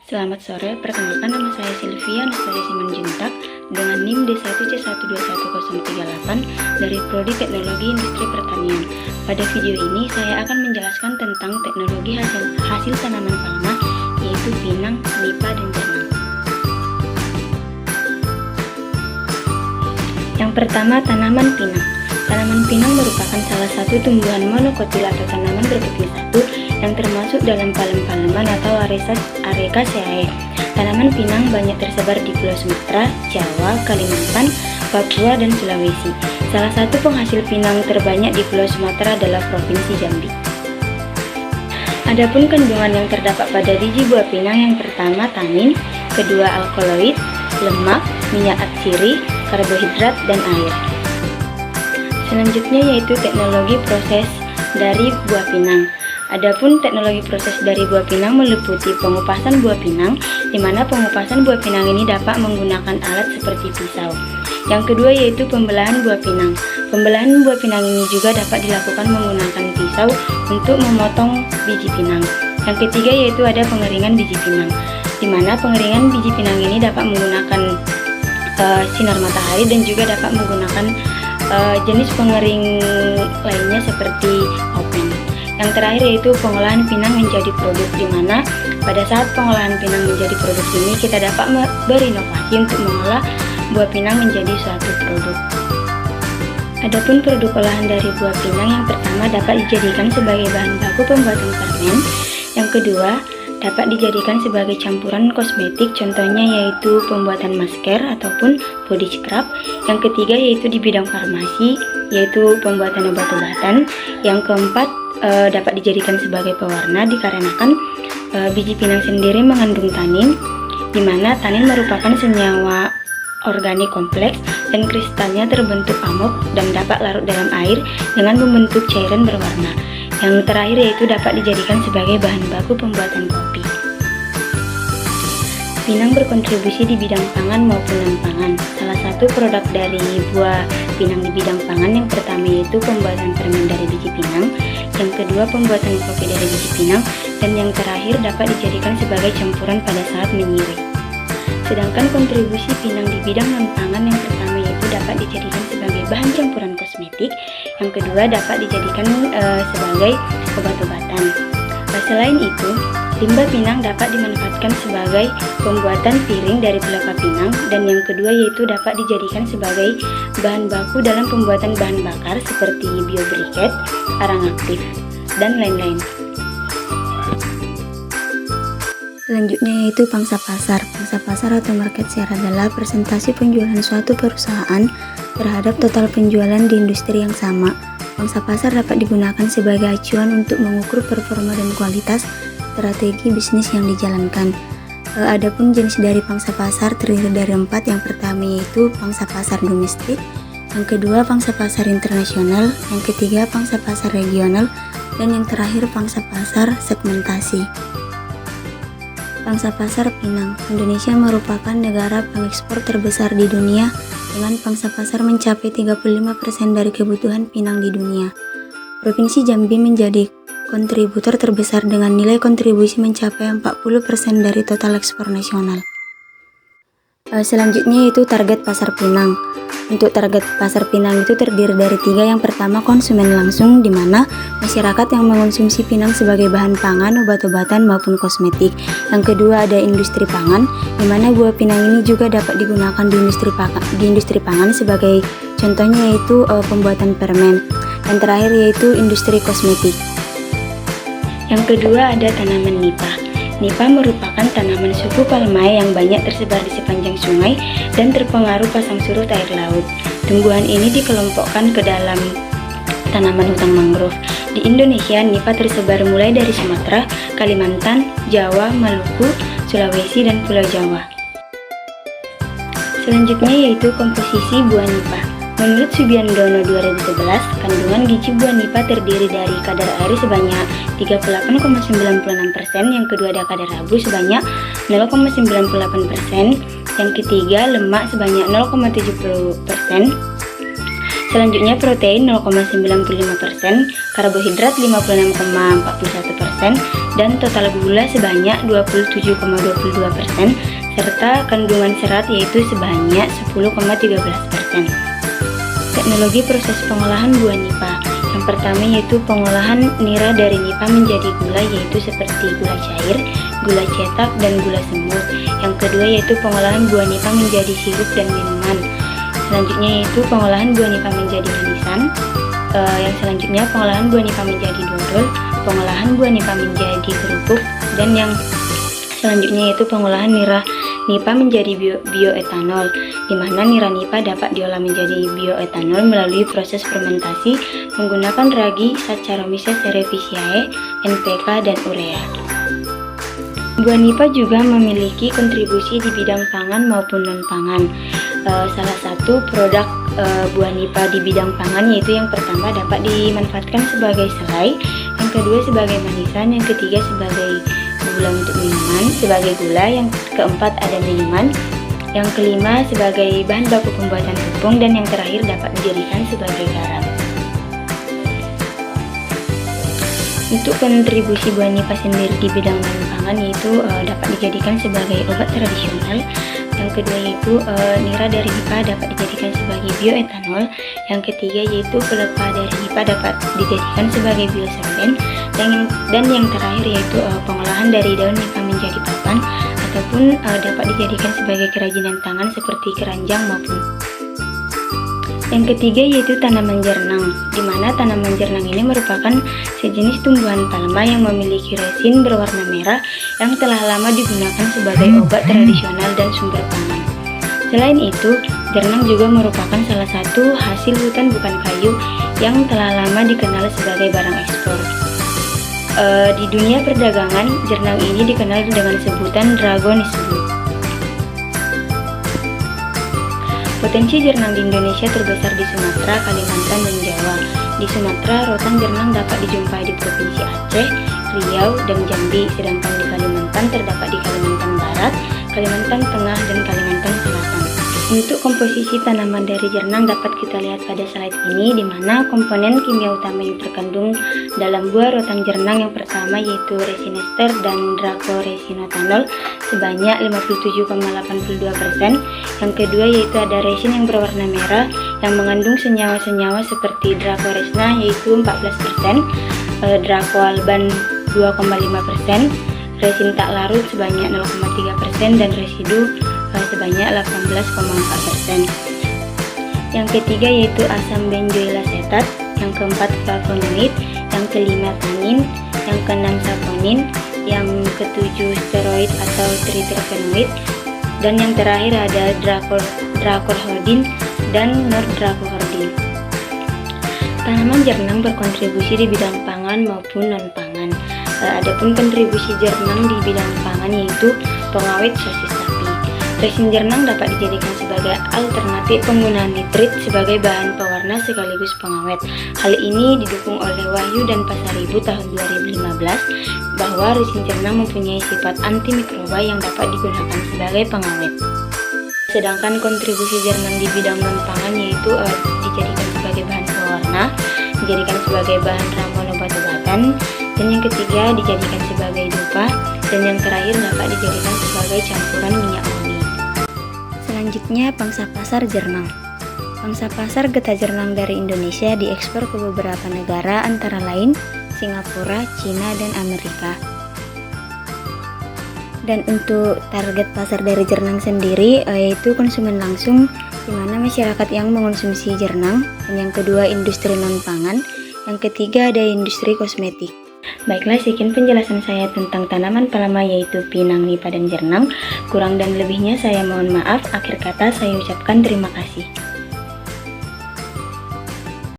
Selamat sore, perkenalkan nama saya Sylvia Anastasia Simanjuntak dengan NIM D1C121038 dari Prodi Teknologi Industri Pertanian. Pada video ini saya akan menjelaskan tentang teknologi hasil tanaman palma, yaitu pinang, nipa, dan janang. Yang pertama, tanaman pinang. Tanaman pinang merupakan salah satu tumbuhan monokotil atau tanaman berkeping satu yang termasuk dalam palem-paleman atau Arecaceae. Tanaman pinang banyak tersebar di Pulau Sumatera, Jawa, Kalimantan, Papua, dan Sulawesi. Salah satu penghasil pinang terbanyak di Pulau Sumatera adalah Provinsi Jambi. Adapun kandungan yang terdapat pada biji buah pinang, yang pertama tanin, kedua alkaloid, lemak, minyak atsiri, karbohidrat, dan air. Selanjutnya yaitu teknologi proses dari buah pinang. Adapun teknologi proses dari buah pinang meliputi pengupasan buah pinang, di mana pengupasan buah pinang ini dapat menggunakan alat seperti pisau. Yang kedua yaitu pembelahan buah pinang. Pembelahan buah pinang ini juga dapat dilakukan menggunakan pisau untuk memotong biji pinang. Yang ketiga yaitu ada pengeringan biji pinang, di mana pengeringan biji pinang ini dapat menggunakan sinar matahari dan juga dapat menggunakan jenis pengering lainnya seperti oven. Yang terakhir yaitu pengolahan pinang menjadi produk, di mana pada saat pengolahan pinang menjadi produk ini kita dapat berinovasi untuk mengolah buah pinang menjadi suatu produk. Adapun produk olahan dari buah pinang, yang pertama dapat dijadikan sebagai bahan baku pembuatan permen. Yang kedua dapat dijadikan sebagai campuran kosmetik, contohnya yaitu pembuatan masker ataupun body scrub. Yang ketiga yaitu di bidang farmasi, yaitu pembuatan obat-obatan. Yang keempat dapat dijadikan sebagai pewarna dikarenakan biji pinang sendiri mengandung tanin, di mana tanin merupakan senyawa organik kompleks dan kristalnya terbentuk amok dan dapat larut dalam air dengan membentuk cairan berwarna. Yang terakhir yaitu dapat dijadikan sebagai bahan baku pembuatan kopi. Pinang berkontribusi di bidang pangan maupun non-pangan. Salah satu produk dari buah pinang di bidang pangan, yang pertama yaitu pembuatan permen dari biji pinang, yang kedua pembuatan kopi dari biji pinang, dan yang terakhir dapat dijadikan sebagai campuran pada saat menyirih. Sedangkan kontribusi pinang di bidang non-pangan, yang pertama yaitu dapat dijadikan sebagai bahan campuran kosmetik, yang kedua dapat dijadikan sebagai obat-obatan. Selain itu, limbah pinang dapat dimanfaatkan sebagai pembuatan piring dari pelepah pinang, dan yang kedua yaitu dapat dijadikan sebagai bahan baku dalam pembuatan bahan bakar seperti biobriket, arang aktif, dan lain-lain. Selanjutnya yaitu pangsa pasar. Pangsa pasar atau market share adalah persentase penjualan suatu perusahaan terhadap total penjualan di industri yang sama. Pangsa pasar dapat digunakan sebagai acuan untuk mengukur performa dan kualitas strategi bisnis yang dijalankan. Adapun jenis dari pangsa pasar terdiri dari 4. Yang pertama yaitu pangsa pasar domestik, yang kedua pangsa pasar internasional, yang ketiga pangsa pasar regional, dan yang terakhir pangsa pasar segmentasi. Pangsa pasar pinang. Indonesia merupakan negara pengekspor terbesar di dunia dengan pangsa pasar mencapai 35% dari kebutuhan pinang di dunia. Provinsi Jambi menjadi kontributor terbesar dengan nilai kontribusi mencapai 40% dari total ekspor nasional. Selanjutnya yaitu target pasar pinang. Untuk target pasar pinang itu terdiri dari 3. Yang pertama konsumen langsung, di mana masyarakat yang mengonsumsi pinang sebagai bahan pangan, obat-obatan maupun kosmetik. Yang kedua ada industri pangan, di mana buah pinang ini juga dapat digunakan di industri pangan sebagai contohnya yaitu pembuatan permen. Yang terakhir yaitu industri kosmetik. Yang kedua ada tanaman nipa. Nipa merupakan tanaman suku palmae yang banyak tersebar di sepanjang sungai dan terpengaruh pasang surut air laut. Tumbuhan ini dikelompokkan ke dalam tanaman hutan mangrove. Di Indonesia, nipa tersebar mulai dari Sumatera, Kalimantan, Jawa, Maluku, Sulawesi, dan Pulau Jawa. Selanjutnya yaitu komposisi buah nipa. Menurut Subiandono 2011, kandungan gizi buah nipa terdiri dari kadar air sebanyak 38,96%, yang kedua ada kadar abu sebanyak 0,98%, yang ketiga lemak sebanyak 0,70%, selanjutnya protein 0,95%, karbohidrat 56,41%, dan total gula sebanyak 27,22%, serta kandungan serat yaitu sebanyak 10,13%. Teknologi proses pengolahan buah nipa. Yang pertama yaitu pengolahan nira dari nipa menjadi gula, yaitu seperti gula cair, gula cetak, dan gula semut. Yang kedua yaitu pengolahan buah nipa menjadi sirup dan minuman. Selanjutnya yaitu pengolahan buah nipa menjadi manisan. Yang selanjutnya pengolahan buah nipa menjadi dodol, pengolahan buah nipa menjadi kerupuk, dan yang selanjutnya yaitu pengolahan nira nipa menjadi bioetanol, di mana nira nipa dapat diolah menjadi bioetanol melalui proses fermentasi menggunakan ragi Saccharomyces cerevisiae, NPK, dan urea. Buah nipa juga memiliki kontribusi di bidang pangan maupun non-pangan. Salah satu produk buah nipa di bidang pangan yaitu yang pertama dapat dimanfaatkan sebagai selai, yang kedua sebagai manisan, yang ketiga sebagai gula untuk minuman, sebagai gula, yang keempat ada minuman, yang kelima sebagai bahan baku pembuatan tepung, dan yang terakhir dapat dijadikan sebagai garam. Untuk kontribusi buah nipa sendiri di bidang pangan yaitu dapat dijadikan sebagai obat tradisional. Yang kedua yaitu nira dari nipa dapat dijadikan sebagai bioetanol. Yang ketiga yaitu pelepah dari nipa dapat dijadikan sebagai biosolvent. Dan yang terakhir yaitu pengolahan dari daun nipa menjadi papan ataupun dapat dijadikan sebagai kerajinan tangan seperti keranjang maupun. Yang ketiga yaitu tanaman jernang, di mana tanaman jernang ini merupakan sejenis tumbuhan palma yang memiliki resin berwarna merah yang telah lama digunakan sebagai obat tradisional dan sumber pangan. Selain itu, jernang juga merupakan salah satu hasil hutan bukan kayu yang telah lama dikenal sebagai barang ekspor. Di dunia perdagangan, jernang ini dikenal dengan sebutan dragonisbu. Potensi jernang di Indonesia terbesar di Sumatera, Kalimantan, dan Jawa. Di Sumatera, rotan jernang dapat dijumpai di Provinsi Aceh, Riau, dan Jambi, sedangkan di Kalimantan terdapat di Kalimantan Barat, Kalimantan Tengah, dan Kalimantan Selatan. Untuk komposisi tanaman dari jernang dapat kita lihat pada slide ini, di mana komponen kimia utama yang terkandung dalam buah rotan jernang yang pertama yaitu resin ester dan dracosinotanol sebanyak 57,82%. Yang kedua yaitu ada resin yang berwarna merah yang mengandung senyawa-senyawa seperti dracoresna yaitu 14%, dracoalban 2,5%, resin tak larut sebanyak 0,3%, dan residu sebanyak 18,4%. Yang ketiga yaitu asam benzoilasetat, yang keempat flavonoid, yang kelima tanin, yang keenam saponin, yang ketujuh steroid atau triterpenoid, dan yang terakhir ada dracorhodin dan nordracohordin. Tanaman jernang berkontribusi di bidang pangan maupun non-pangan. Adapun kontribusi jernang di bidang pangan yaitu pengawet sosis sapi. Resin jernang dapat dijadikan sebagai alternatif penggunaan nitrit sebagai bahan pewarna sekaligus pengawet. Hal ini didukung oleh Wahyu dan Pasaribu tahun 2015 bahwa resin jernang mempunyai sifat antimikroba yang dapat digunakan sebagai pengawet. Sedangkan kontribusi jernang di bidang non-pangan yaitu dijadikan sebagai bahan pewarna, dijadikan sebagai bahan ramuan obat-obatan, dan yang ketiga dijadikan sebagai dupa, dan yang terakhir dapat dijadikan sebagai campuran minyak wangi. Selanjutnya, pangsa pasar jernang. Pangsa pasar getah jernang dari Indonesia diekspor ke beberapa negara antara lain Singapura, Cina, dan Amerika. Dan untuk target pasar dari jernang sendiri yaitu konsumen langsung, di mana masyarakat yang mengonsumsi jernang, dan yang kedua industri non-pangan, yang ketiga ada industri kosmetik. Baiklah, sekian penjelasan saya tentang tanaman palma yaitu pinang, nipa, dan jernang. Kurang dan lebihnya saya mohon maaf. Akhir kata saya ucapkan terima kasih.